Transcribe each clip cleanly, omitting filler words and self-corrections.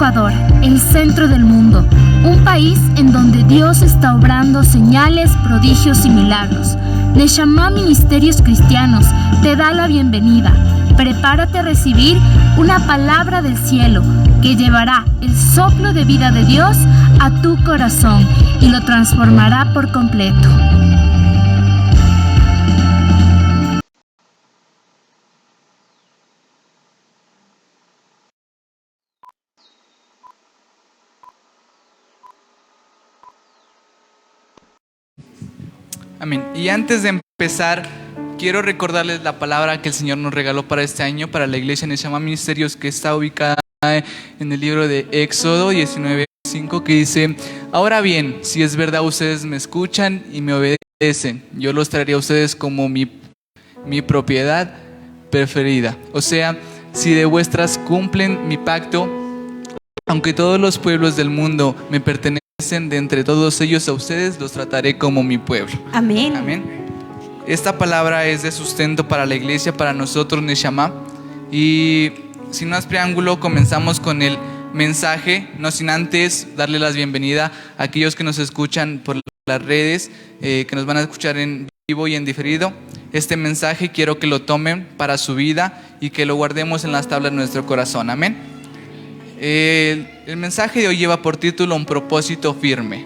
Ecuador, el centro del mundo, un país en donde Dios está obrando señales, prodigios y milagros. Neshama Ministerios Cristianos te da la bienvenida. Prepárate a recibir una palabra del cielo que llevará el soplo de vida de Dios a tu corazón y lo transformará por completo. Amén. Y antes de empezar, quiero recordarles la palabra que el Señor nos regaló para este año, para la iglesia Neshama Ministerios, que está ubicada en el libro de Éxodo 19:5, que dice: ahora bien, si es verdad ustedes me escuchan y me obedecen, yo los traeré a ustedes como mi propiedad preferida. O sea, si de vuestras cumplen mi pacto, aunque todos los pueblos del mundo me pertenecen, de entre todos ellos a ustedes los trataré como mi pueblo. Amén. Amén. Esta palabra es de sustento para la iglesia, para nosotros Neshama. Y sin más preámbulo, comenzamos con el mensaje, no sin antes darle la bienvenida a aquellos que nos escuchan por las redes, que nos van a escuchar en vivo y en diferido. Este mensaje quiero que lo tomen para su vida y que lo guardemos en las tablas de nuestro corazón. Amén. El mensaje de hoy lleva por título Un propósito firme.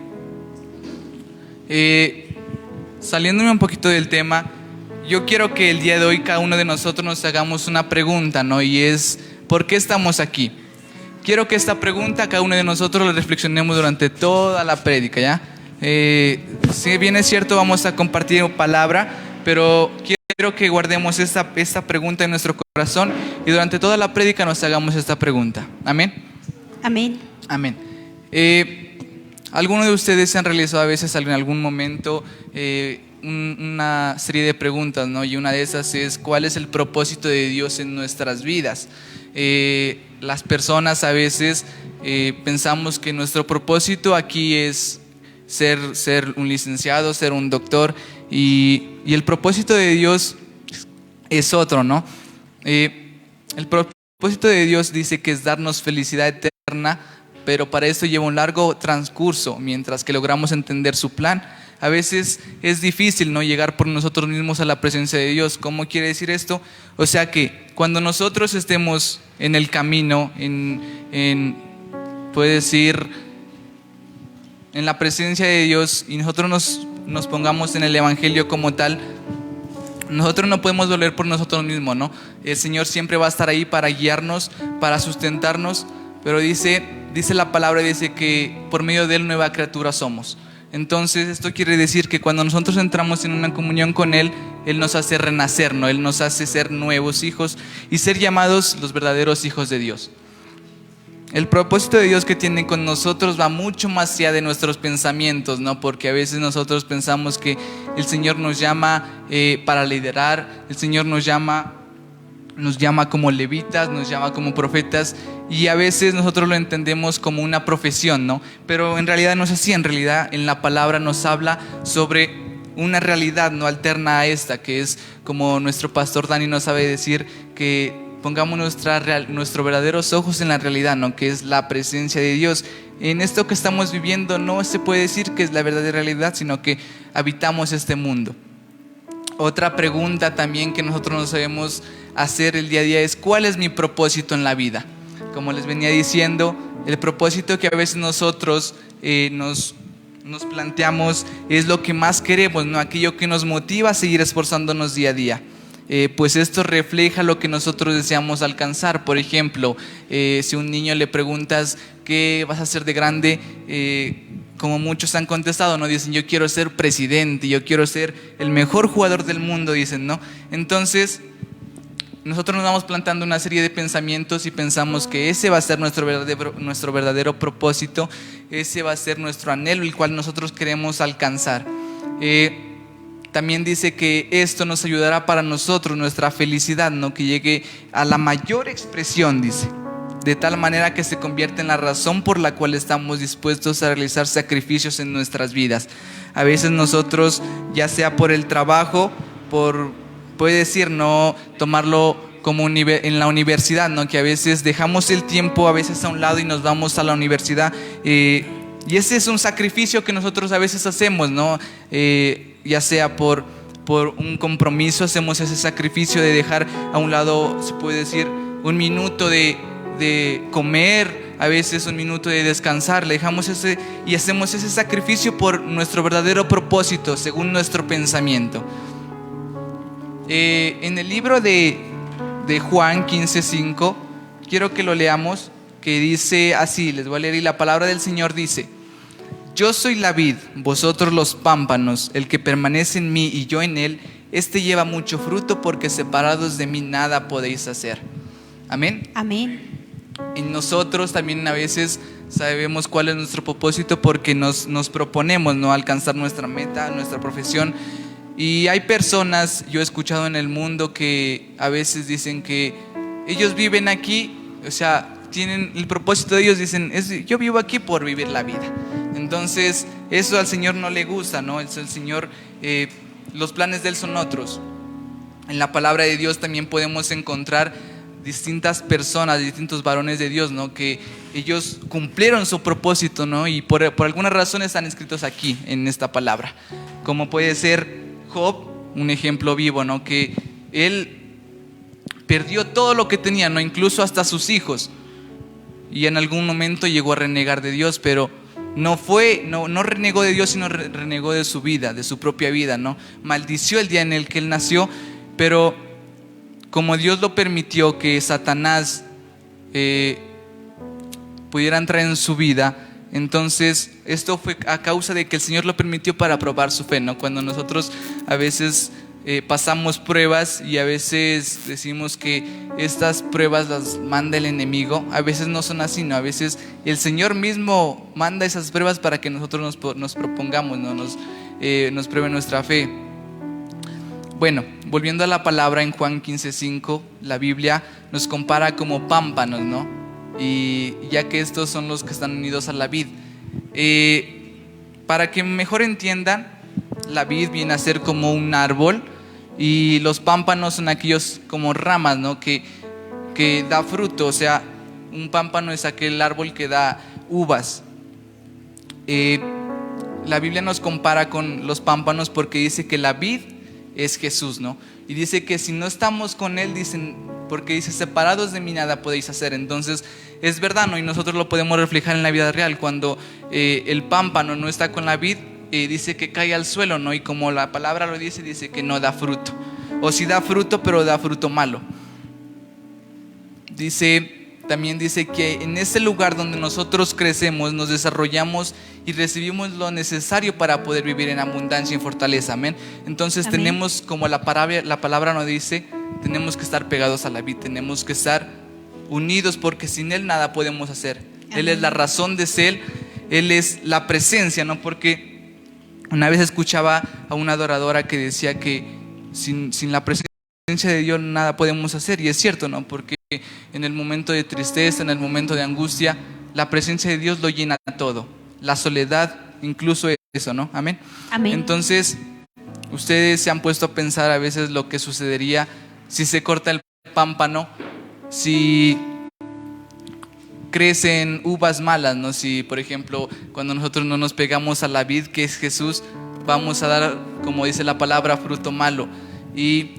Saliéndome un poquito del tema, yo quiero que el día de hoy cada uno de nosotros nos hagamos una pregunta, ¿no? Y es: ¿por qué estamos aquí? Quiero que esta pregunta cada uno de nosotros la reflexionemos durante toda la prédica, ¿ya? Si bien es cierto, vamos a compartir palabra, pero quiero que guardemos esta pregunta en nuestro corazón y durante toda la prédica nos hagamos esta pregunta. Amén. Amén. Amén. ¿Alguno de ustedes se han realizado a veces en algún momento una serie de preguntas, ¿no? Y una de esas es: ¿cuál es el propósito de Dios en nuestras vidas? Las personas a veces pensamos que nuestro propósito aquí es ser un licenciado, ser un doctor, y el propósito de Dios es otro, ¿no? El propósito de Dios dice que es darnos felicidad eterna, pero para esto lleva un largo transcurso mientras que logramos entender su plan. A veces es difícil, ¿no?, llegar por nosotros mismos a la presencia de Dios. ¿Cómo quiere decir esto? O sea que cuando nosotros estemos en el camino, puede decir, en la presencia de Dios, y nosotros nos pongamos en el evangelio como tal, nosotros no podemos volver por nosotros mismos, ¿no? El Señor siempre va a estar ahí para guiarnos, para sustentarnos, pero dice la palabra, dice que por medio de Él nueva criatura somos. Entonces esto quiere decir que cuando nosotros entramos en una comunión con Él, Él nos hace renacer, ¿no? Él nos hace ser nuevos hijos y ser llamados los verdaderos hijos de Dios. El propósito de Dios que tiene con nosotros va mucho más allá de nuestros pensamientos, ¿no? Porque a veces nosotros pensamos que el Señor nos llama para liderar, el Señor nos llama como levitas, nos llama como profetas, y a veces nosotros lo entendemos como una profesión, ¿no? Pero en realidad no es así. En realidad en la palabra nos habla sobre una realidad no alterna a esta, que es, como nuestro pastor Dani nos sabe decir, que pongamos nuestros verdaderos ojos en la realidad, ¿no?, que es la presencia de Dios. En esto que estamos viviendo no se puede decir que es la verdadera realidad, sino que habitamos este mundo. Otra pregunta también que nosotros nos debemos hacer el día a día es: ¿cuál es mi propósito en la vida? Como les venía diciendo, el propósito que a veces nosotros nos planteamos es lo que más queremos, ¿no? Aquello que nos motiva a seguir esforzándonos día a día. Pues esto refleja lo que nosotros deseamos alcanzar. Por ejemplo, si a un niño le preguntas ¿qué vas a hacer de grande? Como muchos han contestado, ¿no? Dicen: yo quiero ser presidente, yo quiero ser el mejor jugador del mundo, dicen, ¿no? Entonces nosotros nos vamos plantando una serie de pensamientos y pensamos que ese va a ser nuestro verdadero propósito, ese va a ser nuestro anhelo, el cual nosotros queremos alcanzar. También dice que esto nos ayudará para nosotros, nuestra felicidad, ¿no?, que llegue a la mayor expresión, dice, de tal manera que se convierta en la razón por la cual estamos dispuestos a realizar sacrificios en nuestras vidas. A veces nosotros, ya sea por el trabajo, puede decir, no tomarlo como en la universidad, ¿no? Que a veces dejamos el tiempo a veces a un lado y nos vamos a la universidad. Y ese es un sacrificio que nosotros a veces hacemos, ¿no? Ya sea por un compromiso, hacemos ese sacrificio de dejar a un lado, se puede decir, un minuto de comer, a veces un minuto de descansar, le dejamos y hacemos ese sacrificio por nuestro verdadero propósito, según nuestro pensamiento. En el libro de Juan 15:5, quiero que lo leamos, que dice así, les voy a leer, y la palabra del Señor dice: yo soy la vid, vosotros los pámpanos, el que permanece en mí y yo en él, este lleva mucho fruto, porque separados de mí nada podéis hacer. Amén. Amén. Y nosotros también a veces sabemos cuál es nuestro propósito, porque nos proponemos, ¿no?, alcanzar nuestra meta, nuestra profesión. Y hay personas, yo he escuchado en el mundo, que a veces dicen que ellos viven aquí, o sea, tienen el propósito de ellos, dicen, yo vivo aquí por vivir la vida. Entonces eso al Señor no le gusta, ¿no? El Señor, los planes de Él son otros. En la palabra de Dios también podemos encontrar distintas personas, distintos varones de Dios, ¿no?, que ellos cumplieron su propósito, ¿no?, y por alguna razón están escritos aquí en esta palabra. Como puede ser Job, un ejemplo vivo, ¿no?, que él perdió todo lo que tenía, ¿no?, incluso hasta sus hijos, y en algún momento llegó a renegar de Dios, pero no renegó de Dios, sino renegó de su vida, de su propia vida, ¿no? Maldició el día en el que él nació, pero como Dios lo permitió que Satanás pudiera entrar en su vida, entonces esto fue a causa de que el Señor lo permitió para probar su fe, ¿no? Cuando nosotros a veces pasamos pruebas y a veces decimos que estas pruebas las manda el enemigo, a veces no son así, ¿no? A veces el Señor mismo manda esas pruebas para que nosotros nos propongamos, ¿no? Nos pruebe nuestra fe. Bueno, volviendo a la palabra, en Juan 15:5, la Biblia nos compara como pámpanos, ¿no? Y ya que estos son los que están unidos a la vid. Para que mejor entiendan, la vid viene a ser como un árbol, y los pámpanos son aquellos como ramas, ¿no?, que da fruto. O sea, un pámpano es aquel árbol que da uvas. La Biblia nos compara con los pámpanos porque dice que la vid es Jesús, ¿no? Y dice que si no estamos con Él, porque dice, separados de mí nada podéis hacer. Entonces es verdad, ¿no? Y nosotros lo podemos reflejar en la vida real. Cuando el pámpano no está con la vid, dice que cae al suelo, ¿no? Y como la palabra lo dice que no da fruto. O si da fruto, pero da fruto malo. También dice que en ese lugar donde nosotros crecemos, nos desarrollamos y recibimos lo necesario para poder vivir en abundancia y en fortaleza. Amén. Entonces amén. Tenemos, como la palabra nos dice, tenemos que estar pegados a la vid, tenemos que estar unidos, porque sin Él nada podemos hacer. Amén. Él es la razón de ser, Él es la presencia, ¿no? Porque una vez escuchaba a una adoradora que decía que sin la presencia de Dios nada podemos hacer, y es cierto, ¿no? Porque en el momento de tristeza, en el momento de angustia, la presencia de Dios lo llena todo. La soledad, incluso eso, ¿no? Amén. Amén. Entonces, ustedes se han puesto a pensar a veces lo que sucedería si se corta el pámpano, si crecen uvas malas, ¿no? Si, por ejemplo, cuando nosotros no nos pegamos a la vid, que es Jesús, vamos a dar, como dice la palabra, fruto malo. Y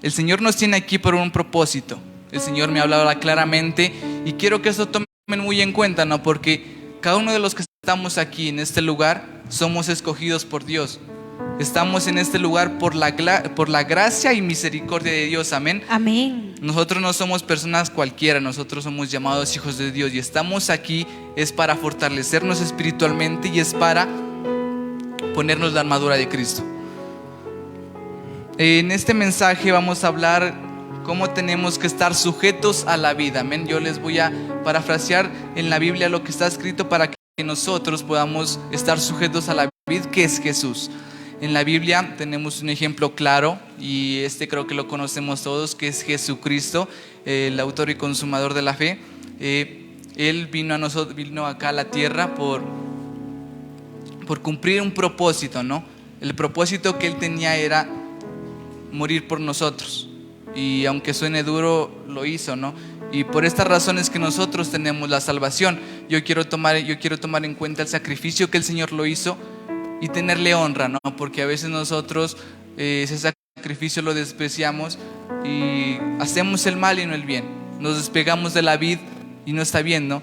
el Señor nos tiene aquí por un propósito. El Señor me ha hablado claramente, y quiero que eso tomen muy en cuenta, ¿no? Porque cada uno de los que estamos aquí en este lugar somos escogidos por Dios. Estamos en este lugar por la gracia y misericordia de Dios. Amén. Amén. Nosotros no somos personas cualquiera, nosotros somos llamados hijos de Dios, y estamos aquí es para fortalecernos espiritualmente, y es para ponernos la armadura de Cristo. En este mensaje vamos a hablar cómo tenemos que estar sujetos a la vida. Amén. Yo les voy a parafrasear en la Biblia lo que está escrito para que nosotros podamos estar sujetos a la vid, que es Jesús. En la Biblia tenemos un ejemplo claro, y creo que lo conocemos todos, que es Jesucristo, el autor y consumador de la fe. Él vino acá a la tierra por cumplir un propósito, ¿no? El propósito que Él tenía era morir por nosotros. y aunque suene duro, lo hizo, ¿no? Y por estas razones que nosotros tenemos la salvación. Yo quiero tomar en cuenta el sacrificio que el Señor lo hizo y tenerle honra, ¿no? Porque a veces nosotros ese sacrificio lo despreciamos y hacemos el mal y no el bien. Nos despegamos de la vid y no está bien, ¿no?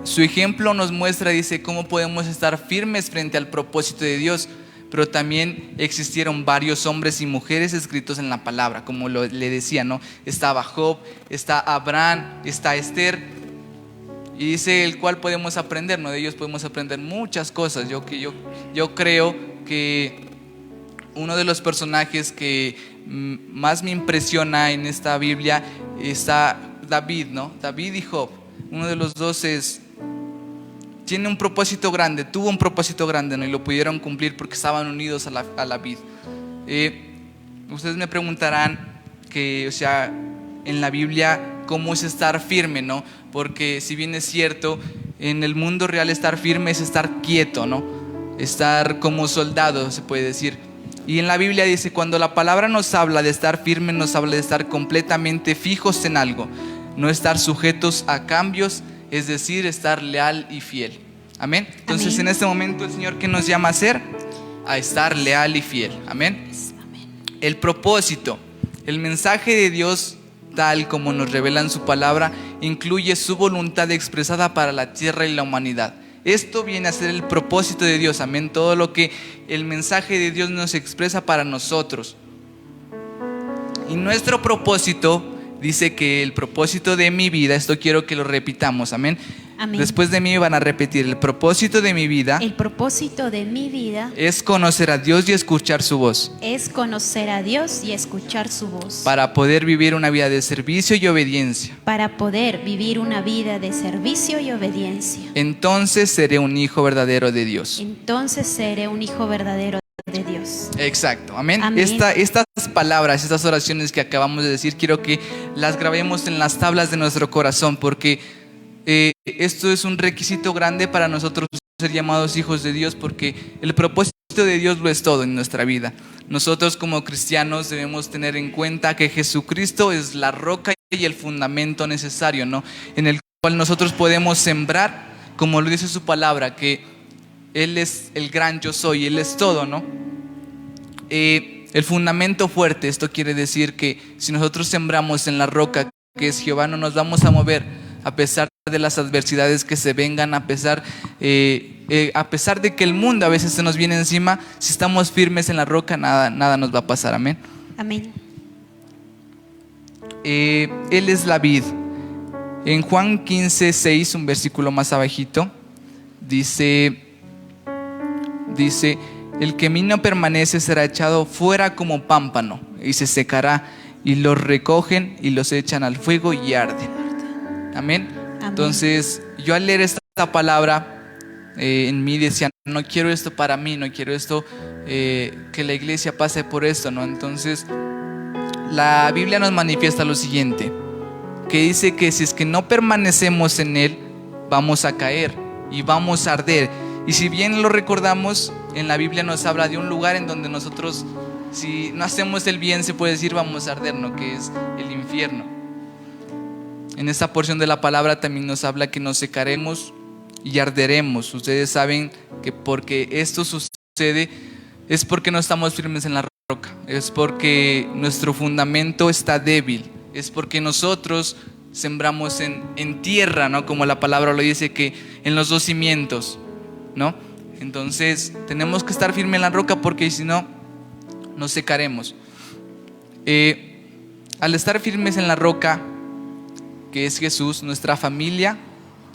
Su ejemplo nos muestra, dice, cómo podemos estar firmes frente al propósito de Dios. Pero también existieron varios hombres y mujeres escritos en la palabra, como le decía, ¿no? Estaba Job, está Abraham, está Esther, y dice el cual podemos aprender, ¿no? De ellos podemos aprender muchas cosas. Yo creo que uno de los personajes que más me impresiona en esta Biblia está David, ¿no? David y Job. Uno de los dos tiene un propósito grande, tuvo un propósito grande, ¿no? Y lo pudieron cumplir porque estaban unidos a la vid. Ustedes me preguntarán que, o sea, en la Biblia, ¿cómo es estar firme, no? Porque si bien es cierto, en el mundo real estar firme es estar quieto, ¿no? Estar como soldado, se puede decir. Y en la Biblia dice, cuando la palabra nos habla de estar firme, nos habla de estar completamente fijos en algo, no estar sujetos a cambios, es decir, estar leal y fiel. Amén. Entonces, amén. En este momento el Señor, ¿qué nos llama a hacer? A estar leal y fiel. Amén. Amén. El propósito, el mensaje de Dios, tal como nos revela en su palabra, incluye su voluntad expresada para la tierra y la humanidad. Esto viene a ser el propósito de Dios. Amén. Todo lo que el mensaje de Dios nos expresa para nosotros. Y nuestro propósito, dice que el propósito de mi vida, esto quiero que lo repitamos, amén. Amén. Después de mí van a repetir, el propósito de mi vida. El propósito de mi vida es conocer a Dios y escuchar su voz. Es conocer a Dios y escuchar su voz. Para poder vivir una vida de servicio y obediencia. Para poder vivir una vida de servicio y obediencia. Entonces seré un hijo verdadero de Dios. Entonces seré un hijo verdadero de Dios. Exacto, amén. Amén. Estas palabras, estas oraciones que acabamos de decir, quiero que las grabemos en las tablas de nuestro corazón, porque esto es un requisito grande para nosotros ser llamados hijos de Dios, porque el propósito de Dios lo es todo en nuestra vida. Nosotros como cristianos debemos tener en cuenta que Jesucristo es la roca y el fundamento necesario, ¿no? En el cual nosotros podemos sembrar, como lo dice su palabra, que Él es el gran yo soy, Él es todo, ¿no? El fundamento fuerte, esto quiere decir que si nosotros sembramos en la roca que es Jehová, no nos vamos a mover a pesar de las adversidades que se vengan, a pesar de que el mundo a veces se nos viene encima. Si estamos firmes en la roca, nada nos va a pasar, amén. Amén. Él es la vid. En Juan 15:6, un versículo más abajito, dice: el que en mí no permanece será echado fuera como pámpano y se secará, y los recogen y los echan al fuego y arden. Amén. Amén. Entonces yo al leer esta palabra en mí decía, no quiero esto para mí, no quiero esto, que la iglesia pase por esto, ¿no? Entonces la Biblia nos manifiesta lo siguiente, que dice que si es que no permanecemos en Él, vamos a caer y vamos a arder. Y si bien lo recordamos, en la Biblia nos habla de un lugar en donde nosotros, si no hacemos el bien, se puede decir vamos a arder, ¿no? Que es el infierno. En esta porción de la palabra también nos habla que nos secaremos y arderemos. Ustedes saben que porque esto sucede es porque no estamos firmes en la roca, es porque nuestro fundamento está débil, es porque nosotros sembramos en tierra, ¿no? Como la palabra lo dice, que en los dos cimientos, ¿no? Entonces tenemos que estar firmes en la roca, porque si no nos secaremos. Al estar firmes en la roca, que es Jesús, nuestra familia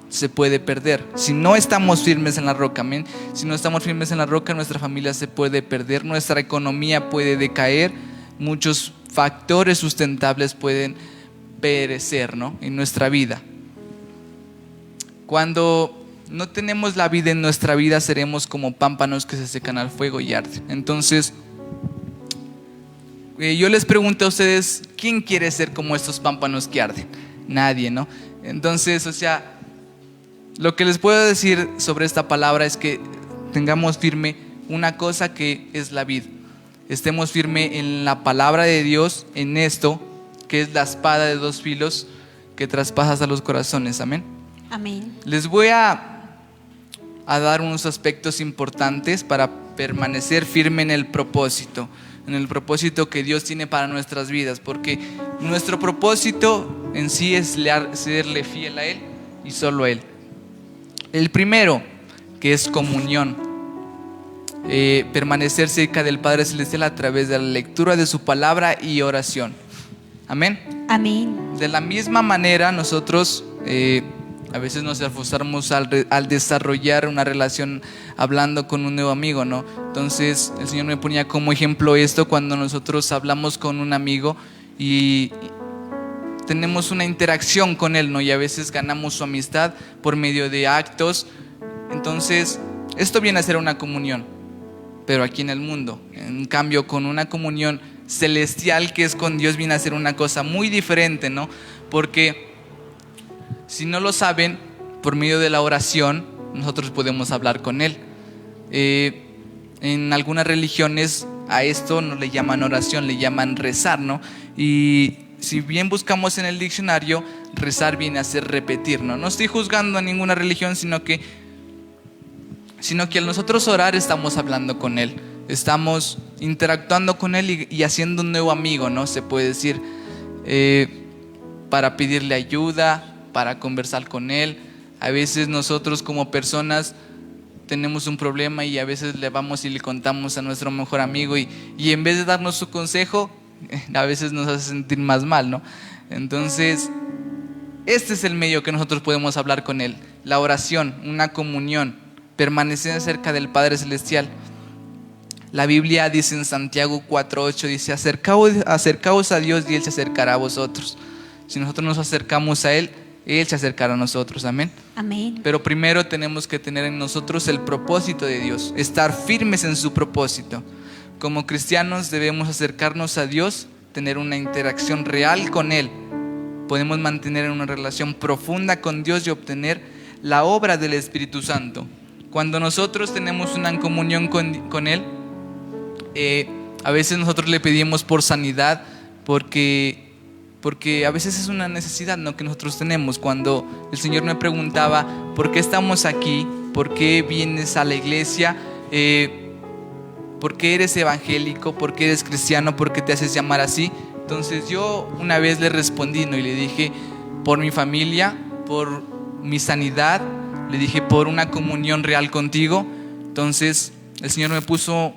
se puede perder. Si no estamos firmes en la roca, amén. Si no estamos firmes en la roca, nuestra familia se puede perder, nuestra economía puede decaer, muchos factores sustentables pueden perecer, ¿no? En nuestra vida. Cuando no tenemos la vida en nuestra vida, seremos como pámpanos que se secan al fuego y arden. Entonces, yo les pregunto a ustedes, ¿quién quiere ser como estos pámpanos que arden? Nadie, ¿no? Entonces, o sea, lo que les puedo decir sobre esta palabra es que tengamos firme una cosa, que es la vid. estemos firmes en la palabra de Dios, en esto que es la espada de dos filos que traspasa hasta los corazones. Amén. Amén. Les voy a dar unos aspectos importantes para permanecer firme en el propósito que Dios tiene para nuestras vidas, porque nuestro propósito en sí es serle fiel a Él y solo a Él. El primero, que es comunión, permanecer cerca del Padre Celestial a través de la lectura de su palabra y oración. Amén. Amén. De la misma manera nosotros a veces nos esforzamos al desarrollar una relación hablando con un nuevo amigo, ¿no? Entonces el Señor me ponía como ejemplo esto cuando nosotros hablamos con un amigo y tenemos una interacción con él, ¿no? Y a veces ganamos su amistad por medio de actos. Entonces esto viene a ser una comunión, pero aquí en el mundo. En cambio, con una comunión celestial que es con Dios, viene a ser una cosa muy diferente, ¿no? Porque si no lo saben, por medio de la oración nosotros podemos hablar con Él. En algunas religiones a esto no le llaman oración, le llaman rezar, ¿no? Y si bien buscamos en el diccionario, rezar viene a ser repetir, ¿no? No estoy juzgando a ninguna religión, sino que al nosotros orar estamos hablando con Él, estamos interactuando con Él y haciendo un nuevo amigo, ¿no? Se puede decir, para pedirle ayuda, para conversar con Él. A veces nosotros como personas tenemos un problema y a veces le vamos y le contamos a nuestro mejor amigo y en vez de darnos su consejo, a veces nos hace sentir más mal, ¿no? Entonces este es el medio que nosotros podemos hablar con Él, la oración, una comunión, permanecer cerca del Padre Celestial. La Biblia dice en Santiago 4:8, dice: acercaos a Dios y Él se acercará a vosotros. Si nosotros nos acercamos a Él, Él se acercará a nosotros. Amén. Amén. Pero primero tenemos que tener en nosotros el propósito de Dios, estar firmes en su propósito. Como cristianos debemos acercarnos a Dios, tener una interacción real con Él. Podemos mantener una relación profunda con Dios y obtener la obra del Espíritu Santo. Cuando nosotros tenemos una comunión con Él, a veces nosotros le pedimos por sanidad, porque a veces es una necesidad, ¿no?, que nosotros tenemos. Cuando el Señor me preguntaba: ¿por qué estamos aquí? ¿Por qué vienes a la iglesia? ¿Por qué eres evangélico? ¿Por qué eres cristiano? ¿Por qué te haces llamar así? Entonces yo una vez le respondí, ¿no?, y le dije: por mi familia, por mi sanidad, le dije por una comunión real contigo. Entonces el Señor me puso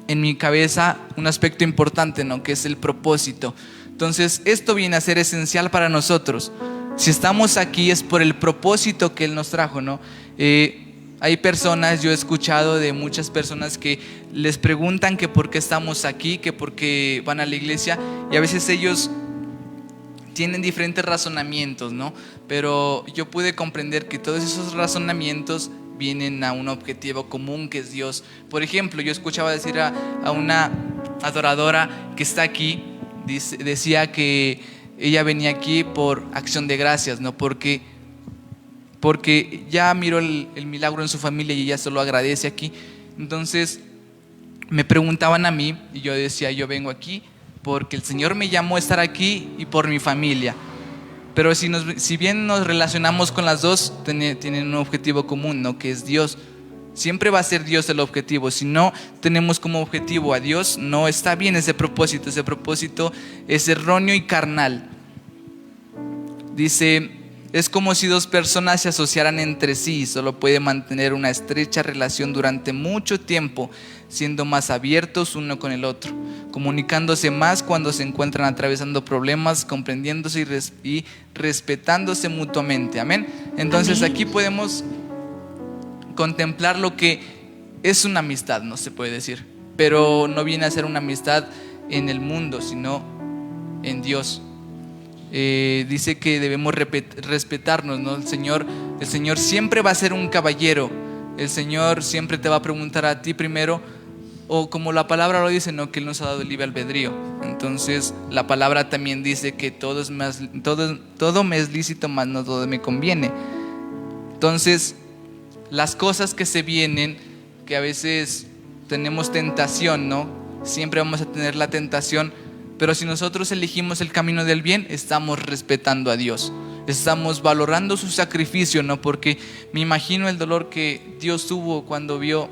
en mi cabeza un aspecto importante, ¿no?, que es el propósito. Entonces esto viene a ser esencial para nosotros. Si estamos aquí es por el propósito que Él nos trajo, ¿no? Hay personas, yo he escuchado de muchas personas que les preguntan que por qué estamos aquí, que por qué van a la iglesia, y a veces ellos tienen diferentes razonamientos, ¿no? Pero yo pude comprender que todos esos razonamientos vienen a un objetivo común, que es Dios. Por ejemplo, yo escuchaba decir a una adoradora que está aquí, decía que ella venía aquí por acción de gracias, ¿no? Porque ya miró el milagro en su familia y ella solo agradece aquí. Entonces me preguntaban a mí y yo decía: yo vengo aquí porque el Señor me llamó a estar aquí y por mi familia. Pero si bien nos relacionamos con las dos, tienen un objetivo común, ¿no?, que es Dios. Siempre va a ser Dios el objetivo. Si no tenemos como objetivo a Dios, no está bien ese propósito. Ese propósito es erróneo y carnal. Dice: es como si dos personas se asociaran entre sí y solo pueden mantener una estrecha relación durante mucho tiempo, siendo más abiertos uno con el otro, comunicándose más cuando se encuentran atravesando problemas, comprendiéndose y respetándose mutuamente. Amén. Entonces Amén. Aquí podemos contemplar lo que es una amistad, no se puede decir, pero no viene a ser una amistad en el mundo, sino en Dios. Dice que debemos respetarnos, ¿no? El Señor siempre va a ser un caballero. El Señor siempre te va a preguntar a ti primero, o como la palabra lo dice, ¿no?, que Él nos ha dado el libre albedrío. Entonces la palabra también dice que todo me es lícito, mas no todo me conviene. Entonces las cosas que se vienen, que a veces tenemos tentación, ¿no? Siempre vamos a tener la tentación, pero si nosotros elegimos el camino del bien, estamos respetando a Dios, estamos valorando su sacrificio, ¿no? Porque me imagino el dolor que Dios tuvo cuando vio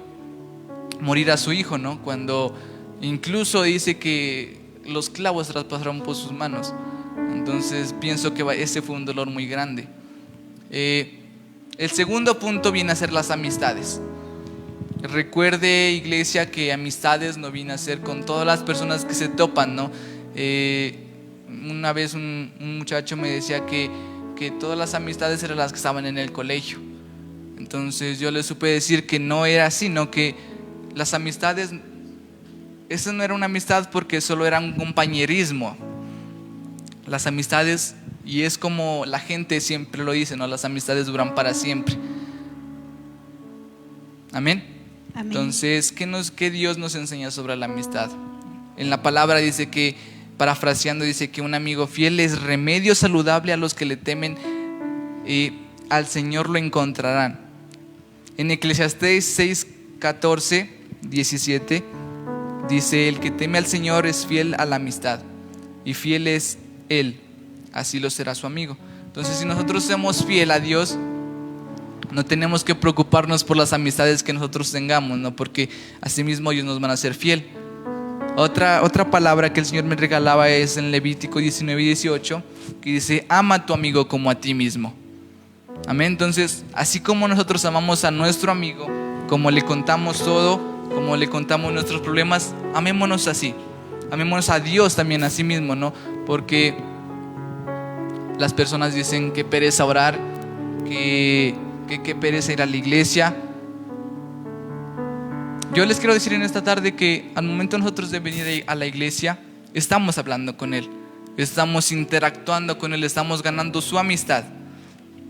morir a su hijo, ¿no? Cuando incluso dice que los clavos traspasaron por sus manos. Entonces pienso que ese fue un dolor muy grande. El segundo punto viene a ser las amistades. Recuerde, iglesia, que amistades no viene a ser con todas las personas que se topan, ¿no? Una vez un muchacho me decía que todas las amistades eran las que estaban en el colegio. Entonces yo le supe decir que no era así, ¿no? Que las amistades, eso no era una amistad porque solo era un compañerismo. Las amistades, y es como la gente siempre lo dice, ¿no? Las amistades duran para siempre. Amén. Amén. Entonces, ¿qué Dios nos enseña sobre la amistad? En la palabra dice que, parafraseando, dice que un amigo fiel es remedio saludable a los que le temen, y al Señor lo encontrarán. En Eclesiastés 6, 14, 17 dice: el que teme al Señor es fiel a la amistad, y fiel es Él, así lo será su amigo. Entonces, si nosotros somos fiel a Dios, no tenemos que preocuparnos por las amistades que nosotros tengamos, ¿no? Porque así mismo ellos nos van a ser fiel. Otra palabra que el Señor me regalaba es en Levítico 19 y 18, que dice: ama a tu amigo como a ti mismo. Amén. Entonces, así como nosotros amamos a nuestro amigo, como le contamos todo, como le contamos nuestros problemas, amémonos así. Amémonos a Dios también así mismo, ¿no? Porque las personas dicen que pereza orar, que pereza ir a la iglesia. Yo les quiero decir en esta tarde que al momento nosotros de venir a la iglesia, estamos hablando con Él, estamos interactuando con Él, estamos ganando su amistad.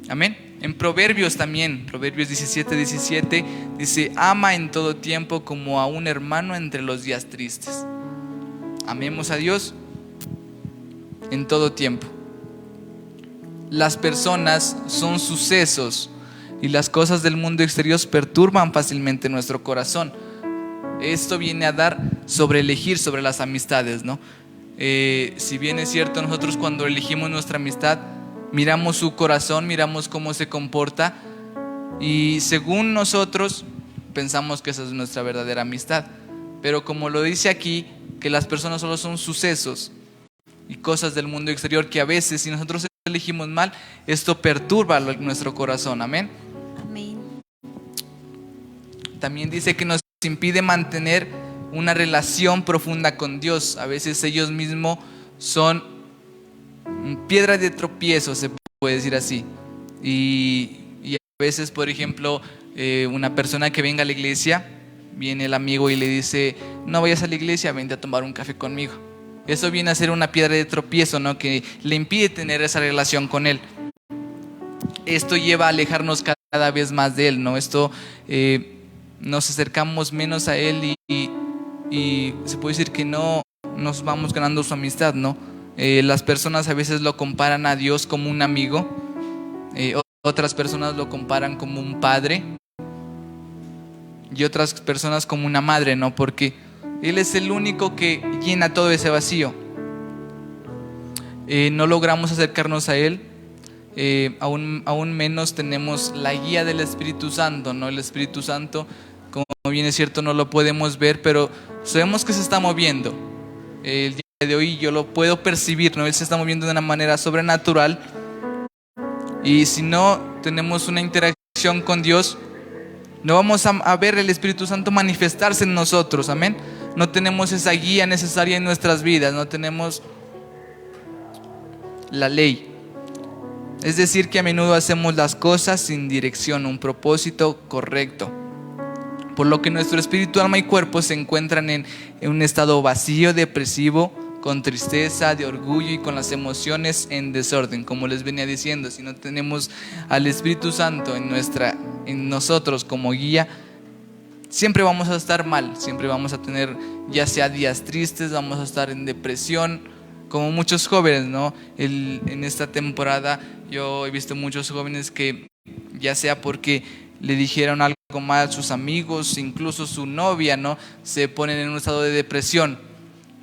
Amén. En Proverbios también, Proverbios 17, 17 dice: ama en todo tiempo como a un hermano entre los días tristes. Amemos a Dios en todo tiempo. Las personas son sucesos y las cosas del mundo exterior perturban fácilmente nuestro corazón. Esto viene a dar sobre elegir sobre las amistades, ¿no? Si bien es cierto, nosotros cuando elegimos nuestra amistad, miramos su corazón, miramos cómo se comporta, y según nosotros pensamos que esa es nuestra verdadera amistad. Pero como lo dice aquí, que las personas solo son sucesos y cosas del mundo exterior que a veces, si nosotros elegimos mal, esto perturba nuestro corazón. Amén. Amén. También dice que nos impide mantener una relación profunda con Dios. A veces ellos mismos son piedra de tropiezo, se puede decir así. Y a veces, por ejemplo, una persona que venga a la iglesia, viene el amigo y le dice: no vayas a la iglesia, vente a tomar un café conmigo. Eso viene a ser una piedra de tropiezo, ¿no? Que le impide tener esa relación con Él. Esto lleva a alejarnos cada vez más de Él, ¿no? Esto nos acercamos menos a Él y se puede decir que no nos vamos ganando su amistad, ¿no? Las personas a veces lo comparan a Dios como un amigo, otras personas lo comparan como un padre y otras personas como una madre, ¿no? Porque Él es el único que llena todo ese vacío. No logramos acercarnos a Él, aún menos tenemos la guía del Espíritu Santo, ¿no? El Espíritu Santo, como bien es cierto, no lo podemos ver, pero sabemos que se está moviendo. El día de hoy yo lo puedo percibir, ¿no? Él se está moviendo de una manera sobrenatural, y si no tenemos una interacción con Dios, no vamos a ver el Espíritu Santo manifestarse en nosotros. Amén. No tenemos esa guía necesaria en nuestras vidas, no tenemos la ley. Es decir, que a menudo hacemos las cosas sin dirección, un propósito correcto, por lo que nuestro espíritu, alma y cuerpo se encuentran en un estado vacío, depresivo, con tristeza, de orgullo y con las emociones en desorden. Como les venía diciendo, si no tenemos al Espíritu Santo en nosotros como guía, siempre vamos a estar mal, siempre vamos a tener ya sea días tristes, vamos a estar en depresión, como muchos jóvenes, ¿no? En esta temporada yo he visto muchos jóvenes que, ya sea porque le dijeron algo mal sus amigos, incluso su novia, ¿no? Se ponen en un estado de depresión.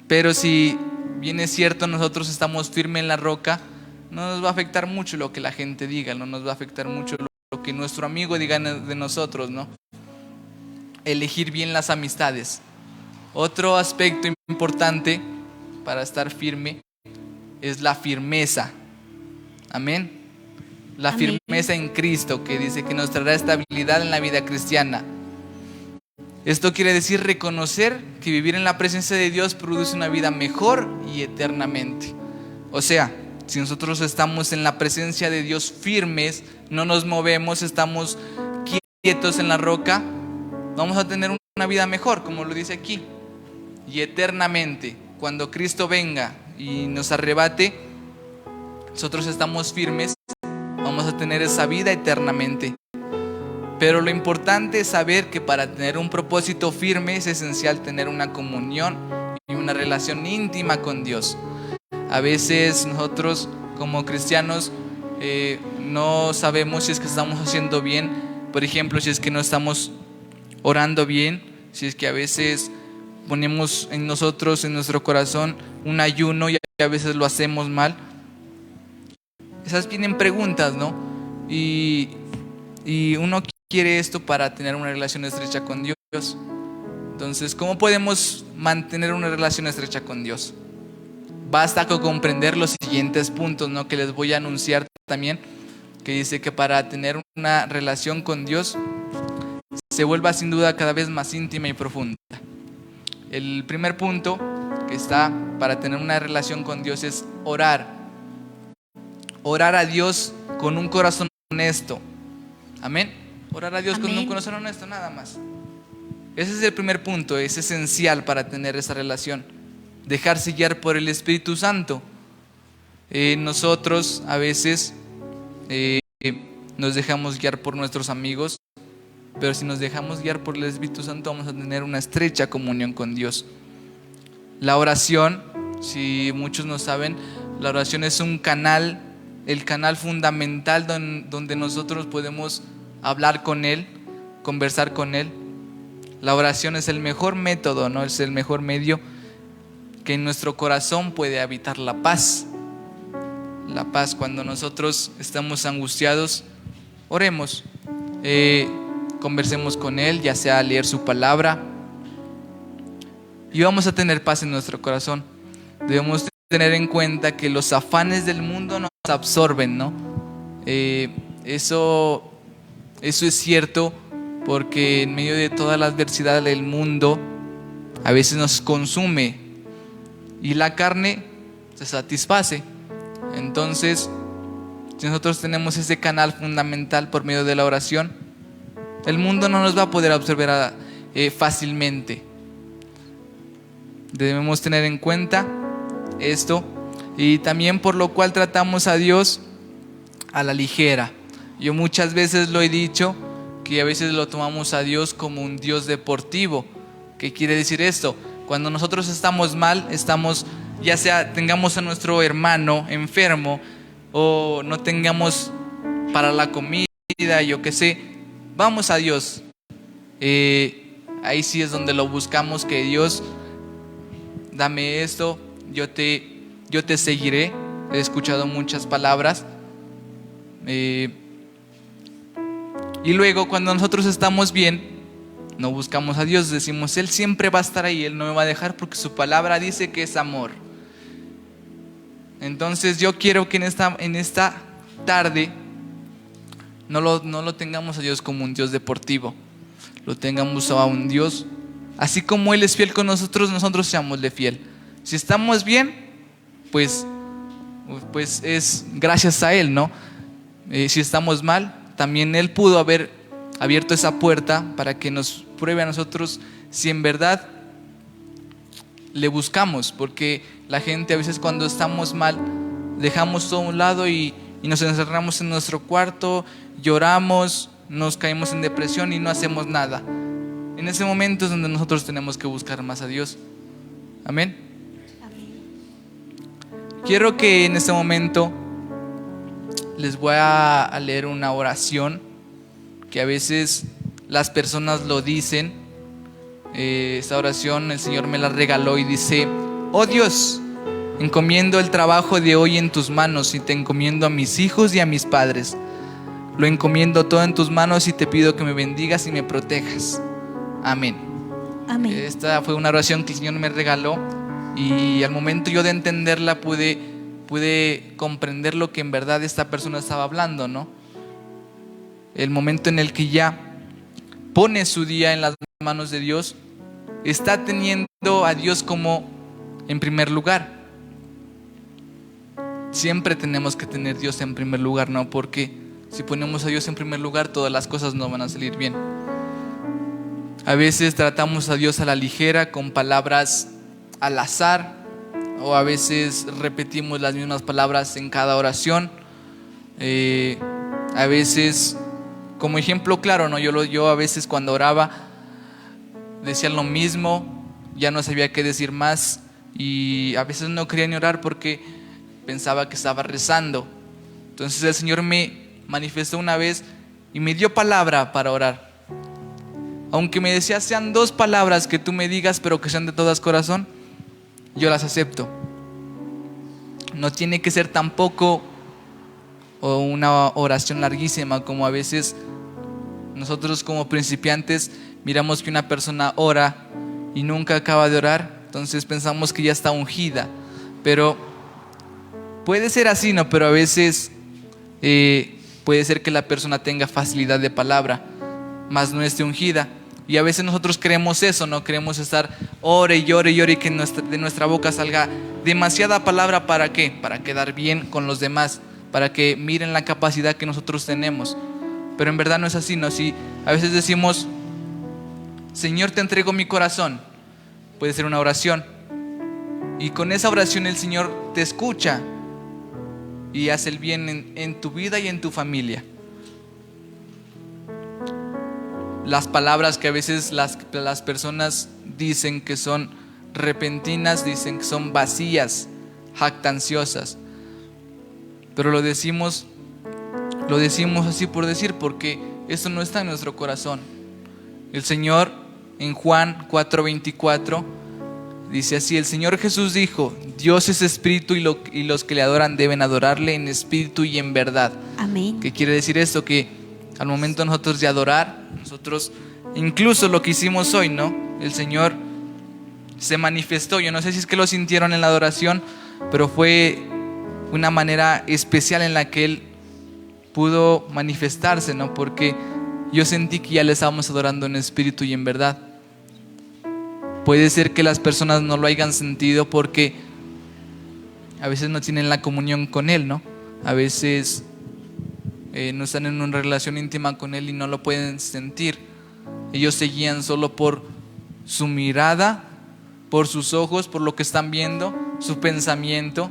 Pero si bien es cierto, nosotros estamos firmes en la roca, no nos va a afectar mucho lo que la gente diga, no nos va a afectar mucho lo que nuestro amigo diga de nosotros, ¿no? Elegir bien las amistades. Otro aspecto importante para estar firme es la firmeza. Amén. La Amén. firmeza en Cristo, que dice que nos traerá estabilidad en la vida cristiana. Esto quiere decir reconocer que vivir en la presencia de Dios produce una vida mejor y eternamente. O sea, si nosotros estamos en la presencia de Dios firmes, no nos movemos, estamos quietos en la roca, vamos a tener una vida mejor, como lo dice aquí. Y eternamente, cuando Cristo venga y nos arrebate, nosotros estamos firmes, vamos a tener esa vida eternamente. Pero lo importante es saber que para tener un propósito firme es esencial tener una comunión y una relación íntima con Dios. A veces nosotros como cristianos no sabemos si es que estamos haciendo bien. Por ejemplo, si es que no estamos orando bien, si es que a veces ponemos en nosotros, en nuestro corazón, un ayuno y a veces lo hacemos mal. Esas vienen preguntas, ¿no? Y uno quiere esto para tener una relación estrecha con Dios. Entonces, ¿cómo podemos mantener una relación estrecha con Dios? Basta con comprender los siguientes puntos, ¿no? Que les voy a anunciar también, que dice que para tener una relación con Dios se vuelva sin duda cada vez más íntima y profunda. El primer punto que está para tener una relación con Dios es orar. Orar a Dios con un corazón honesto. Amén. Orar a Dios. Amén. Con un corazón honesto, nada más. Ese es el primer punto, es esencial para tener esa relación. Dejarse guiar por el Espíritu Santo. Nosotros a veces nos dejamos guiar por nuestros amigos, pero si nos dejamos guiar por el Espíritu Santo vamos a tener una estrecha comunión con Dios. La oración, si muchos no saben, la oración es un canal, el canal fundamental donde nosotros podemos hablar con Él, conversar con Él. La oración es el mejor método, ¿no? Es el mejor medio que en nuestro corazón puede habitar la paz. La paz, cuando nosotros estamos angustiados, oremos, conversemos con Él, ya sea leer su palabra, y vamos a tener paz en nuestro corazón. Debemos tener en cuenta que los afanes del mundo nos absorben, ¿no? Eso es cierto, porque en medio de toda la adversidad del mundo a veces nos consume y la carne se satisface. Entonces, si nosotros tenemos ese canal fundamental por medio de la oración, el mundo no nos va a poder absorber fácilmente. Debemos tener en cuenta esto, y también por lo cual tratamos a Dios a la ligera. Yo muchas veces lo he dicho, que a veces lo tomamos a Dios como un Dios deportivo. ¿Qué quiere decir esto? Cuando nosotros estamos mal, ya sea tengamos a nuestro hermano enfermo o no tengamos para la comida, yo qué sé, vamos a Dios. Ahí sí es donde lo buscamos, que Dios, dame esto, yo te seguiré. He escuchado muchas palabras. Y luego cuando nosotros estamos bien, no buscamos a Dios, decimos, Él siempre va a estar ahí, Él no me va a dejar porque su palabra dice que es amor. Entonces yo quiero que en esta tarde no lo tengamos a Dios como un Dios deportivo, lo tengamos a un Dios, así como Él es fiel con nosotros, nosotros seámosle fiel. Si estamos bien, pues es gracias a Él, ¿no? Si estamos mal, también Él pudo haber abierto esa puerta para que nos pruebe a nosotros si en verdad le buscamos, porque la gente a veces cuando estamos mal dejamos todo a un lado y nos encerramos en nuestro cuarto, lloramos, nos caemos en depresión y no hacemos nada. En ese momento es donde nosotros tenemos que buscar más a Dios. Amén. Quiero que en este momento les voy a leer una oración que a veces las personas lo dicen. Esta oración el Señor me la regaló y dice: oh Dios, encomiendo el trabajo de hoy en tus manos y te encomiendo a mis hijos y a mis padres. Lo encomiendo todo en tus manos y te pido que me bendigas y me protejas. Amén. Amén. Esta fue una oración que el Señor me regaló y al momento yo de entenderla pude comprender lo que en verdad esta persona estaba hablando, ¿no? El momento en el que ya pone su día en las manos de Dios, está teniendo a Dios como en primer lugar. Siempre tenemos que tener a Dios en primer lugar, ¿no? Porque si ponemos a Dios en primer lugar, todas las cosas no van a salir bien. A veces tratamos a Dios a la ligera, con palabras al azar, o a veces repetimos las mismas palabras en cada oración. A veces, como ejemplo claro, ¿no? Yo a veces cuando oraba decía lo mismo, ya no sabía qué decir más, y a veces no quería ni orar porque pensaba que estaba rezando. Entonces el Señor me manifestó una vez y me dio palabra para orar. Aunque me decía: sean 2 palabras que tú me digas, pero que sean de todo corazón, yo las acepto. No tiene que ser tampoco una oración larguísima, como a veces nosotros como principiantes miramos que una persona ora y nunca acaba de orar, entonces pensamos que ya está ungida. Pero puede ser así, ¿no? Pero a veces puede ser que la persona tenga facilidad de palabra, mas no esté ungida. Y a veces nosotros queremos eso, ¿no? Queremos estar ore y ore y ore y que de nuestra boca salga demasiada palabra. ¿Para qué? Para quedar bien con los demás, para que miren la capacidad que nosotros tenemos. Pero en verdad no es así, ¿no? Si a veces decimos: Señor, te entrego mi corazón, puede ser una oración, y con esa oración el Señor te escucha y hace el bien en tu vida y en tu familia. Las palabras que a veces las personas dicen que son repentinas, dicen que son vacías, jactanciosas, pero lo decimos así por decir, porque eso no está en nuestro corazón. El Señor en Juan 4:24 dice así: el Señor Jesús dijo: Dios es espíritu y los que le adoran deben adorarle en espíritu y en verdad. Amén. ¿Qué quiere decir esto? Que al momento nosotros de adorar, nosotros, incluso lo que hicimos hoy, ¿no? El Señor se manifestó. Yo no sé si es que lo sintieron en la adoración, pero fue una manera especial en la que Él pudo manifestarse, ¿no? Porque yo sentí que ya le estábamos adorando en espíritu y en verdad. Puede ser que las personas no lo hayan sentido porque a veces no tienen la comunión con Él, ¿no? A veces no están en una relación íntima con Él y no lo pueden sentir. Ellos se guían solo por su mirada, por sus ojos, por lo que están viendo, su pensamiento.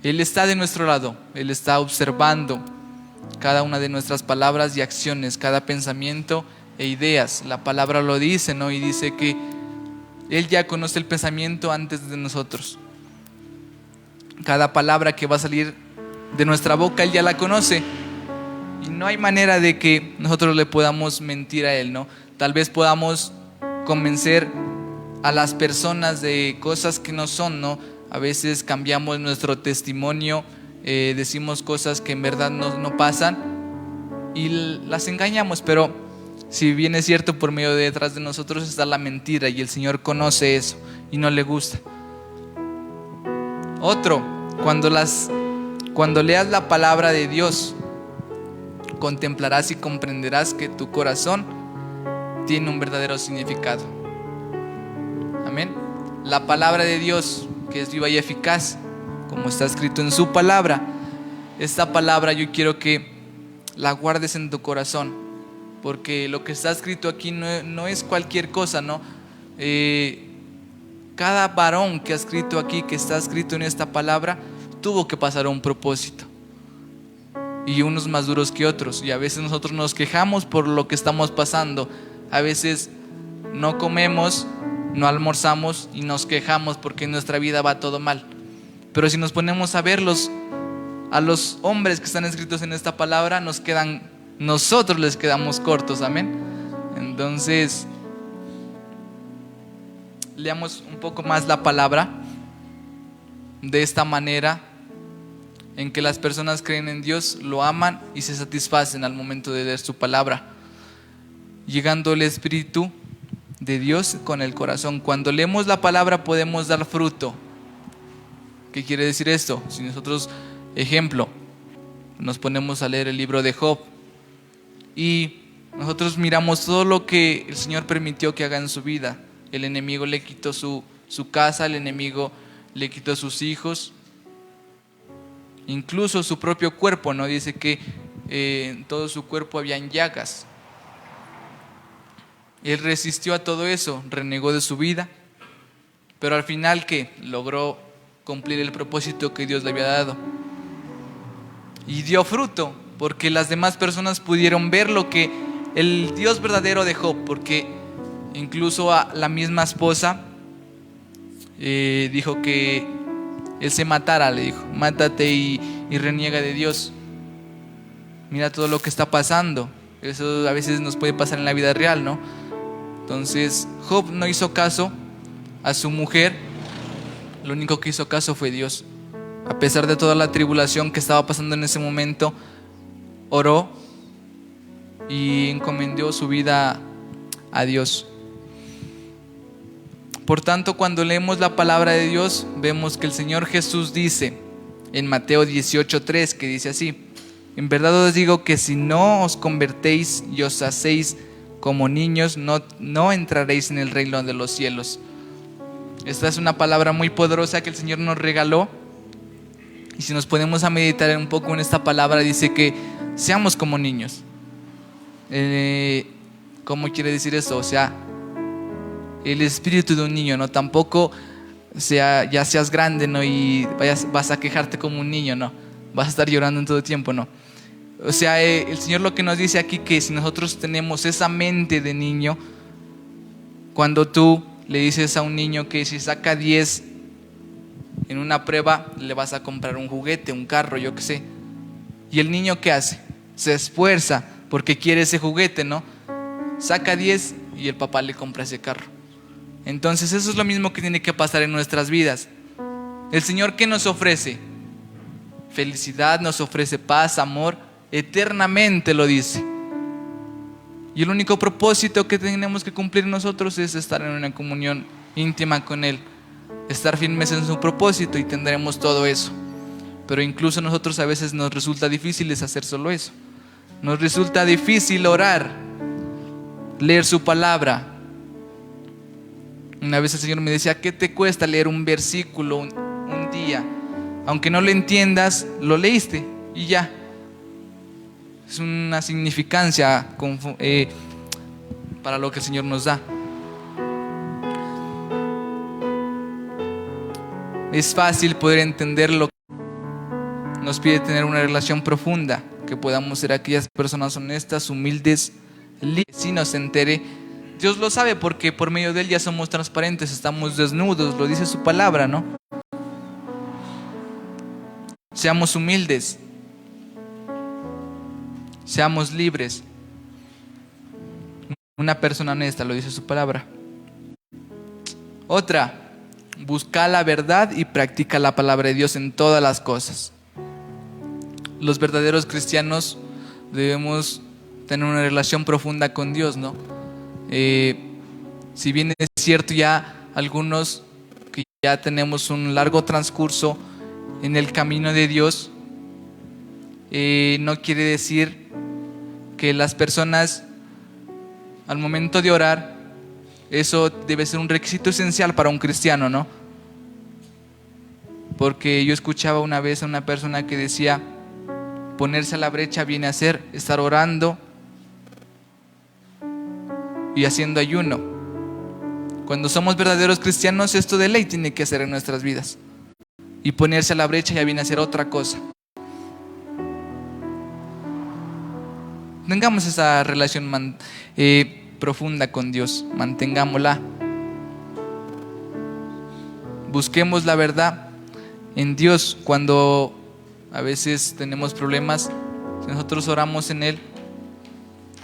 Él está de nuestro lado, Él está observando cada una de nuestras palabras y acciones, cada pensamiento e ideas. La palabra lo dice, ¿no? Y dice que Él ya conoce el pensamiento antes de nosotros. Cada palabra que va a salir de nuestra boca, Él ya la conoce. Y no hay manera de que nosotros le podamos mentir a Él, ¿no? Tal vez podamos convencer a las personas de cosas que no son, ¿no? A veces cambiamos nuestro testimonio, decimos cosas que en verdad no pasan y las engañamos, pero si bien es cierto, por medio de detrás de nosotros está la mentira, y el Señor conoce eso y no le gusta. Otro, cuando leas la palabra de Dios, contemplarás y comprenderás que tu corazón tiene un verdadero significado. Amén. La palabra de Dios, que es viva y eficaz, como está escrito en su palabra. Esta palabra yo quiero que la guardes en tu corazón, porque lo que está escrito aquí no es cualquier cosa, ¿no? Cada varón que ha escrito aquí, que está escrito en esta palabra, tuvo que pasar un propósito, y unos más duros que otros. Y a veces nosotros nos quejamos por lo que estamos pasando. A veces no comemos, no almorzamos y nos quejamos porque en nuestra vida va todo mal. Pero si nos ponemos a ver a los hombres que están escritos en esta palabra nosotros les quedamos cortos, amén. Entonces, leamos un poco más la palabra de esta manera en que las personas creen en Dios, lo aman y se satisfacen al momento de leer su palabra, llegando el Espíritu de Dios con el corazón. Cuando leemos la palabra podemos dar fruto. ¿Qué quiere decir esto? Si nosotros, ejemplo, nos ponemos a leer el libro de Job y nosotros miramos todo lo que el Señor permitió que haga en su vida. El enemigo le quitó su casa, el enemigo le quitó sus hijos, incluso su propio cuerpo, ¿no? Dice que en todo su cuerpo habían llagas. Él resistió a todo eso, renegó de su vida, pero al final, ¿qué? Logró cumplir el propósito que Dios le había dado y dio fruto, porque las demás personas pudieron ver lo que el Dios verdadero de Job, porque incluso a la misma esposa dijo que él se matara, le dijo, mátate y reniega de Dios. Mira todo lo que está pasando. Eso a veces nos puede pasar en la vida real, ¿no? Entonces Job no hizo caso a su mujer, lo único que hizo caso fue Dios. A pesar de toda la tribulación que estaba pasando en ese momento, oró y encomendó su vida a Dios. Por tanto, cuando leemos la palabra de Dios, vemos que el Señor Jesús dice en Mateo 18:3, que dice así: en verdad os digo que si no os convertéis y os hacéis como niños, no entraréis en el reino de los cielos. Esta es una palabra muy poderosa que el Señor nos regaló. Y si nos ponemos a meditar un poco en esta palabra, dice que seamos como niños. ¿Cómo quiere decir eso? O sea, el espíritu de un niño, ¿no? Tampoco ya seas grande, ¿no? Y vas a quejarte como un niño, ¿no? Vas a estar llorando en todo tiempo, ¿no? O sea, el Señor lo que nos dice aquí, que si nosotros tenemos esa mente de niño, cuando tú le dices a un niño que si saca 10 en una prueba, le vas a comprar un juguete, un carro, yo qué sé. ¿Y el niño qué hace? Se esfuerza porque quiere ese juguete, ¿no? Saca 10 y el papá le compra ese carro. Entonces eso es lo mismo que tiene que pasar en nuestras vidas. El Señor, ¿qué nos ofrece? Felicidad, nos ofrece paz, amor, eternamente lo dice. Y el único propósito que tenemos que cumplir nosotros es estar en una comunión íntima con Él, estar firmes en su propósito, y tendremos todo eso. Pero incluso nosotros a veces nos resulta difícil hacer solo eso. Nos resulta difícil orar, leer su palabra. Una vez el Señor me decía: ¿qué te cuesta leer un versículo un día? Aunque no lo entiendas, lo leíste y ya. Es una significancia para lo que el Señor nos da. Es fácil poder entenderlo. Nos pide tener una relación profunda, que podamos ser aquellas personas honestas, humildes, si nos entere. Dios lo sabe, porque por medio de Él ya somos transparentes, estamos desnudos, lo dice su palabra, ¿no? Seamos humildes, seamos libres. Una persona honesta, lo dice su palabra. Otra: busca la verdad y practica la palabra de Dios en todas las cosas. Los verdaderos cristianos debemos tener una relación profunda con Dios, ¿no? Si bien es cierto, ya algunos que ya tenemos un largo transcurso en el camino de Dios, no quiere decir que las personas al momento de orar, eso debe ser un requisito esencial para un cristiano, ¿no? Porque yo escuchaba una vez a una persona que decía: ponerse a la brecha viene a ser estar orando y haciendo ayuno. Cuando somos verdaderos cristianos, esto de ley tiene que hacer en nuestras vidas. Y ponerse a la brecha ya viene a ser otra cosa. Tengamos esa relación profunda con Dios, mantengámosla. Busquemos la verdad en Dios. Cuando a veces tenemos problemas, si nosotros oramos en Él,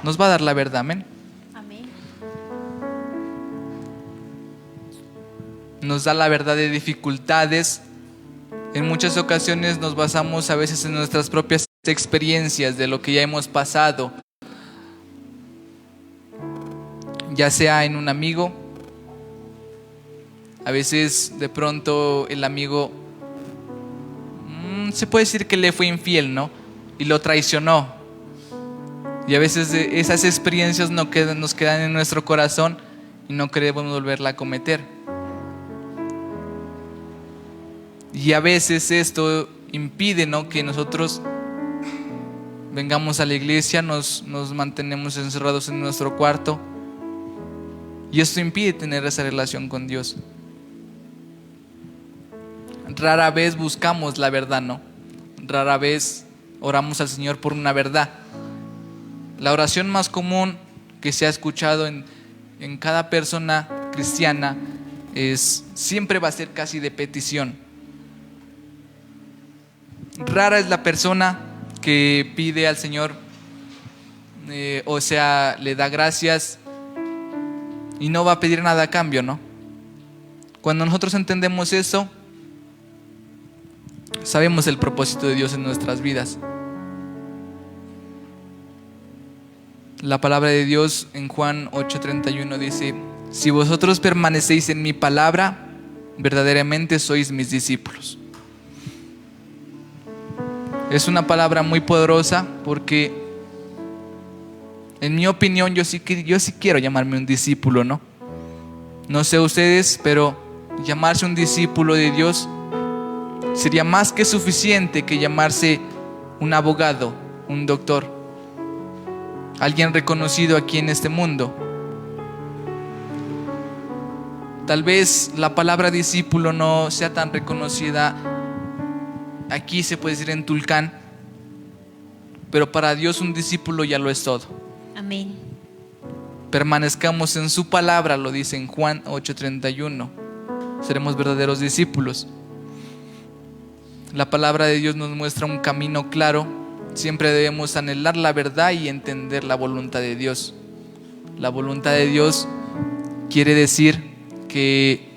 nos va a dar la verdad. Amén. Amén. Nos da la verdad de dificultades. En muchas ocasiones nos basamos a veces en nuestras propias experiencias de lo que ya hemos pasado, ya sea en un amigo. A veces de pronto el amigo se puede decir que le fue infiel, ¿no? Y lo traicionó. Y a veces esas experiencias nos quedan en nuestro corazón y no queremos volverla a cometer. Y a veces esto impide, ¿no?, que nosotros vengamos a la iglesia, nos mantenemos encerrados en nuestro cuarto. Y esto impide tener esa relación con Dios. Rara vez buscamos la verdad, ¿no? Rara vez oramos al Señor por una verdad. La oración más común que se ha escuchado en cada persona cristiana siempre va a ser casi de petición. Rara es la persona que pide al Señor, le da gracias y no va a pedir nada a cambio, ¿no? Cuando nosotros entendemos eso, sabemos el propósito de Dios en nuestras vidas. La palabra de Dios en Juan 8:31 dice: si vosotros permanecéis en mi palabra, verdaderamente sois mis discípulos. Es una palabra muy poderosa porque, en mi opinión, yo sí quiero llamarme un discípulo, ¿no? No sé ustedes, pero llamarse un discípulo de Dios sería más que suficiente que llamarse un abogado, un doctor, alguien reconocido aquí en este mundo. Tal vez la palabra discípulo no sea tan reconocida aquí, se puede decir en Tulcán, pero para Dios un discípulo ya lo es todo. Amén. Permanezcamos en su palabra, lo dice en Juan 8:31. Seremos verdaderos discípulos. La palabra de Dios nos muestra un camino claro. Siempre debemos anhelar la verdad y entender la voluntad de Dios. La voluntad de Dios quiere decir que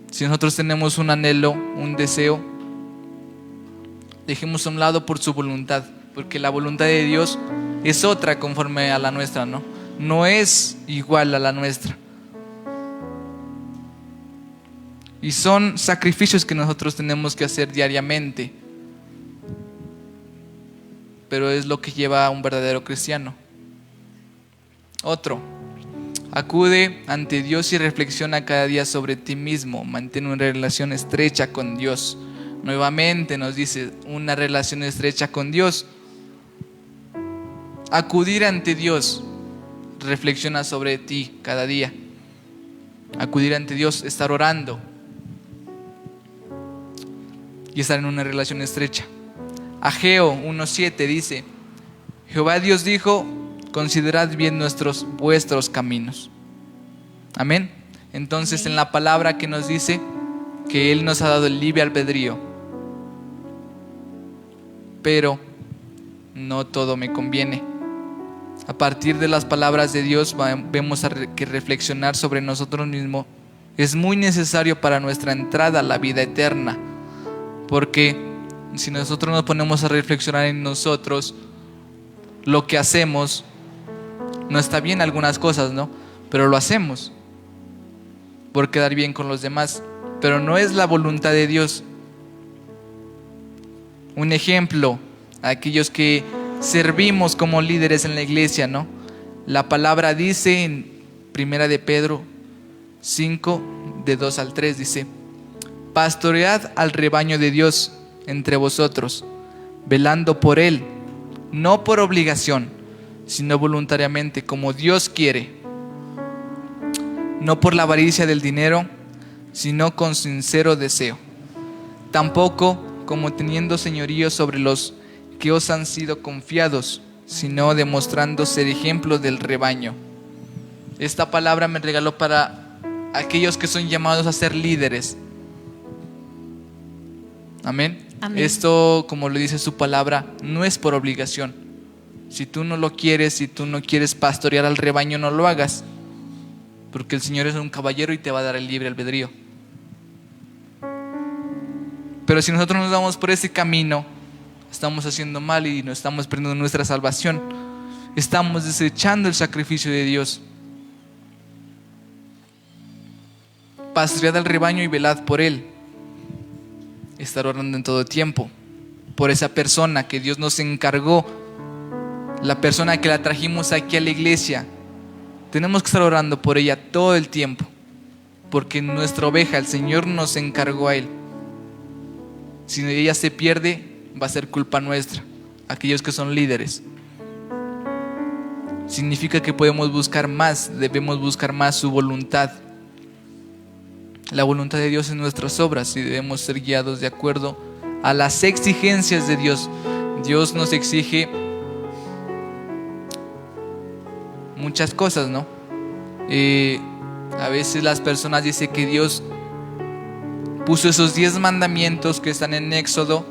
si nosotros tenemos un anhelo, un deseo, dejemos a un lado por su voluntad, porque la voluntad de Dios es otra conforme a la nuestra, ¿no? No es igual a la nuestra. Y son sacrificios que nosotros tenemos que hacer diariamente, pero es lo que lleva a un verdadero cristiano. Otro: acude ante Dios y reflexiona cada día sobre ti mismo. Mantén una relación estrecha con Dios. Nuevamente nos dice una relación estrecha con Dios. Acudir ante Dios, reflexiona sobre ti cada día. Acudir ante Dios, estar orando y estar en una relación estrecha. Ageo 1:7 dice: Jehová Dios dijo: considerad bien vuestros caminos. Amén. Entonces, en la palabra que nos dice que Él nos ha dado el libre albedrío, pero no todo me conviene. A partir de las palabras de Dios vemos que reflexionar sobre nosotros mismos es muy necesario para nuestra entrada a la vida eterna, porque si nosotros nos ponemos a reflexionar en nosotros, lo que hacemos no está bien, algunas cosas, ¿no? Pero lo hacemos por quedar bien con los demás, pero no es la voluntad de Dios. Un ejemplo, aquellos que servimos como líderes en la iglesia, ¿no? La palabra dice en 1 de Pedro 5, de 2 al 3, dice: pastoread al rebaño de Dios entre vosotros, velando por él, no por obligación, sino voluntariamente, como Dios quiere, no por la avaricia del dinero, sino con sincero deseo, tampoco como teniendo señorío sobre los que os han sido confiados, sino demostrando ser ejemplos del rebaño. Esta palabra me regaló para aquellos que son llamados a ser líderes. Amén. Amén. Esto, como lo dice su palabra, no es por obligación. Si tú no lo quieres, si tú no quieres pastorear al rebaño, no lo hagas, porque el Señor es un caballero y te va a dar el libre albedrío. Pero si nosotros nos vamos por ese camino, estamos haciendo mal y nos estamos perdiendo nuestra salvación. Estamos desechando el sacrificio de Dios. Pastoread al rebaño y velad por él. Estar orando en todo tiempo por esa persona que Dios nos encargó, la persona que la trajimos aquí a la iglesia. Tenemos que estar orando por ella todo el tiempo, porque nuestra oveja, el Señor nos encargó a él. Si ella se pierde, va a ser culpa nuestra, aquellos que son líderes. Significa que podemos buscar más, debemos buscar más su voluntad. La voluntad de Dios en nuestras obras, y debemos ser guiados de acuerdo a las exigencias de Dios. Dios nos exige muchas cosas, ¿no? A veces las personas dicen que Dios puso esos 10 mandamientos que están en Éxodo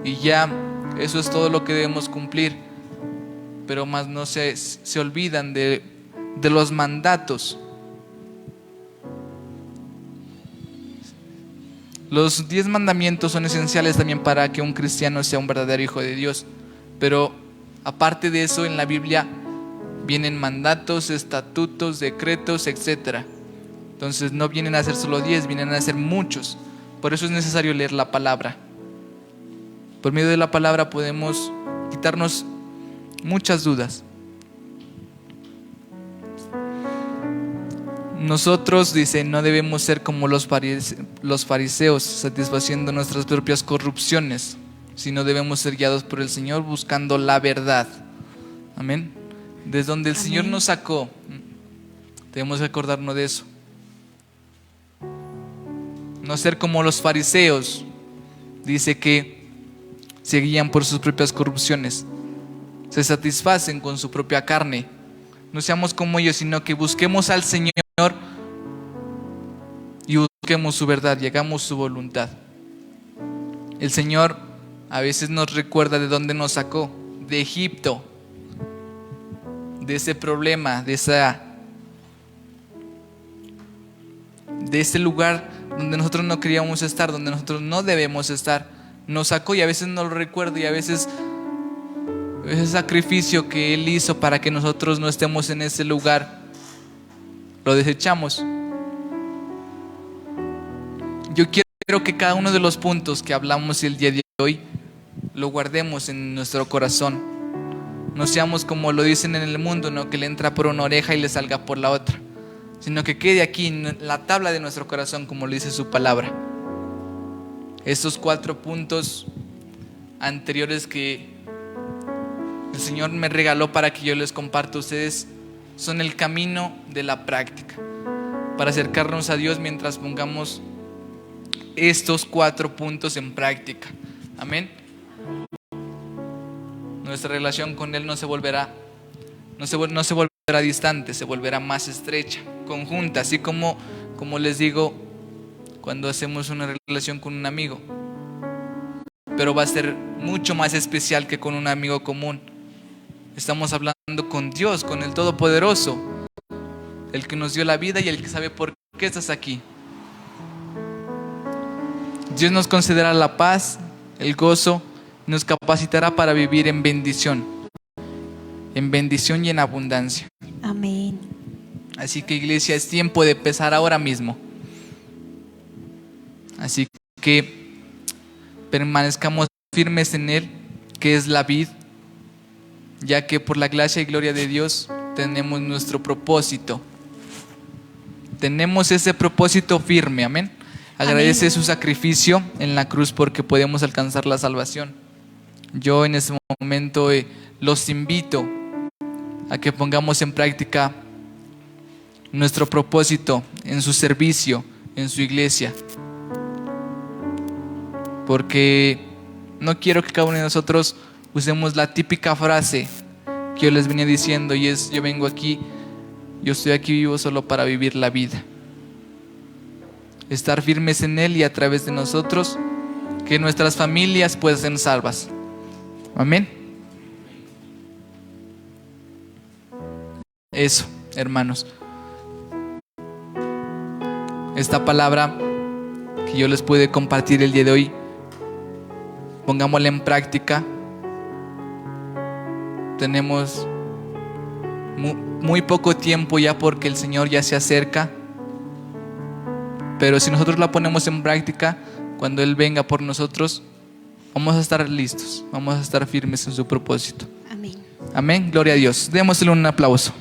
y ya, eso es todo lo que debemos cumplir. Pero más no se olvidan de los mandatos. Los 10 mandamientos son esenciales también para que un cristiano sea un verdadero hijo de Dios. Pero aparte de eso, en la Biblia vienen mandatos, estatutos, decretos, etc. Entonces no vienen a ser solo 10, vienen a ser muchos. Por eso es necesario leer la palabra. Por medio de la palabra podemos quitarnos muchas dudas. Nosotros, dice, no debemos ser como los fariseos, satisfaciendo nuestras propias corrupciones, sino debemos ser guiados por el Señor buscando la verdad. Amén. Desde donde el Amén. Señor nos sacó, debemos acordarnos de eso. No ser como los fariseos, dice que se guían por sus propias corrupciones, se satisfacen con su propia carne. No seamos como ellos, sino que busquemos al Señor y busquemos su verdad y hagamos su voluntad. El Señor a veces nos recuerda de dónde nos sacó, de Egipto, de ese problema, de ese lugar donde nosotros no queríamos estar, donde nosotros no debemos estar. Nos sacó y a veces no lo recuerdo, y a veces ese sacrificio que Él hizo para que nosotros no estemos en ese lugar, lo desechamos. Yo quiero que cada uno de los puntos que hablamos el día de hoy lo guardemos en nuestro corazón. No seamos como lo dicen en el mundo, ¿no? Que le entra por una oreja y le salga por la otra, sino que quede aquí en la tabla de nuestro corazón, como lo dice su palabra. Estos 4 puntos anteriores que el Señor me regaló para que yo les comparta a ustedes son el camino de la práctica para acercarnos a Dios mientras pongamos estos 4 puntos en práctica. Amén. Nuestra relación con Él no se volverá distante, se volverá más estrecha, conjunta, así como les digo cuando hacemos una relación con un amigo. Pero va a ser mucho más especial que con un amigo común. Estamos hablando con Dios, con el Todopoderoso, el que nos dio la vida y el que sabe por qué estás aquí. Dios nos concederá la paz, el gozo, nos capacitará para vivir en bendición y en abundancia. Amén. Así que, iglesia, es tiempo de empezar ahora mismo. Así que permanezcamos firmes en Él, que es la vid, ya que por la gracia y gloria de Dios tenemos nuestro propósito. Tenemos ese propósito firme, amén. Agradece Amén. su sacrificio en la cruz porque podemos alcanzar la salvación. Yo en este momento los invito a que pongamos en práctica nuestro propósito en su servicio, en su iglesia. Porque no quiero que cada uno de nosotros usemos la típica frase que yo les venía diciendo, y es: yo vengo aquí, yo estoy aquí vivo solo para vivir la vida. Estar firmes en Él y a través de nosotros que nuestras familias puedan ser salvas. Amén. Eso, hermanos. Esta palabra que yo les pude compartir el día de hoy, pongámosla en práctica. Tenemos muy poco tiempo ya, porque el Señor ya se acerca. Pero si nosotros la ponemos en práctica, cuando Él venga por nosotros, vamos a estar listos, vamos a estar firmes en su propósito. Amén. Amén, gloria a Dios. Démosle un aplauso.